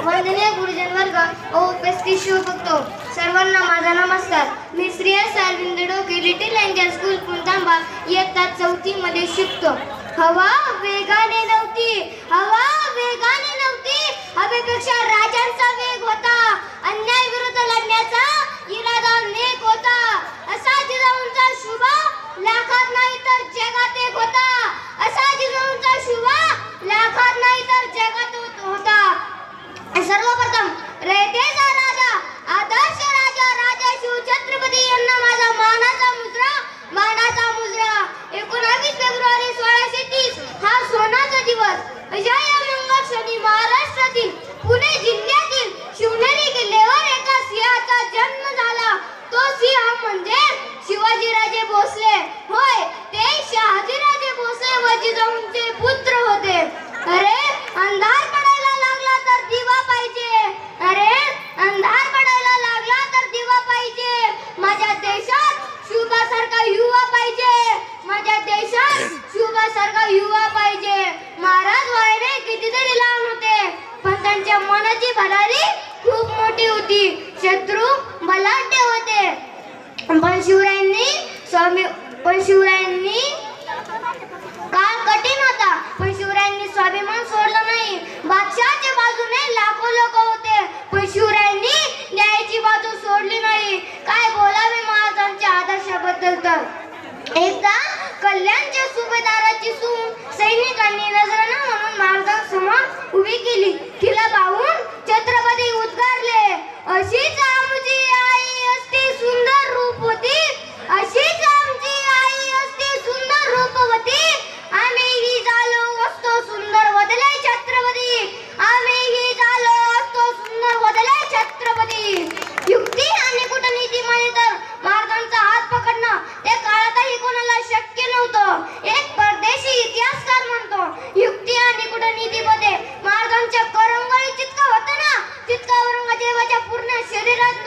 वंदनीय गुरुजन वर्ग व उपस्थित शिवभक्तो, सर्वांना माझा नमस्कार. मी श्री एस. अरविंद डोके, लिटिल एंजल स्कूल पुणतांबा इयत्ता 4थी मध्ये शिकतो. हवा वेगाने नव्हती, हवा वेगाने नव्हती, हवेपेक्षा राजांचा वेग होता. अन्याय विरुद्ध लढण्याचा इरादा नेक होता. असा जिजाऊंचा शुभ लाखात नाही तर जगात एक होता. असा जिजाऊंचा शुभ लाखात नाही तर जगात होता. सर्वप्रथम रयतेचा राजा, आदर्श राजा, राजा शिवछत्रपती यांना माझा मानाचा मुजरा. 19 फेब्रुवारी 1630 हा सोनाचा दिवस. अशा या मंगल क्षणी महाराष्ट्रातील पुणे जिल्ह्यातील शिवनेरी किल्ल्यावर एका सिंहाचा जन्म झाला. तो सिंह म्हणजे शिवाजीराजे भोसले. होय, ते शहाजीराजे भोसले व जिजाऊंचे पुत्र होते. अरे अंधार पडायला लागला तर दिवा पाहिजे. अरे अंधार पडायला लागला तर दिवा पाहिजे. माझ्या देशात शिवबासारखा युवा पाहिजे. माझ्या देशात शिवबासारखा युवा पाहिजे. महाराज व्हायला कितीतरी लहान होते, पण त्यांच्या मनाची भरारी खूप मोठी होती. शत्रू बलाढ्य होते, पण शिवरायांनी काळ कठीण होता, पण शिवरायांनी स्वाभिमान सोडला नाही. बादशहाच्या बाजूने लाखो लोक होते, पण शिवरायांनी न्यायाची बाजू सोडली नाही. काय बोलावे महाराजांच्या आदर्शाबद्दल. तर एकदा कल्याणच्या सुभेदाराची सून सैनिकांनी नजराणा म्हणून महाराजांसमोर उभी केली. तिला पाहून छत्रपती उद्गारले, अशीच आमची आई असती सुंदर रूपवती, अशीच आमची आई असती सुंदर रूपवती. आम्हीही झालो असतो सुंदर वदले छत्रपती, आम्हीही झालो असतो सुंदर वदले छत्रपती. युक्ती आणि कूटनीती म्हणे तर महाराजांचा हात पकडणं त्या काळातही कोणाला शक्य नव्हतं. एक परदेशी इतिहासकार म्हणतो, युक्ती आणि कूटनीतीमध्ये महाराजांच्या करंगळी जितका होता ना, तितका औरंगजेबाच्या पूर्ण शरीरात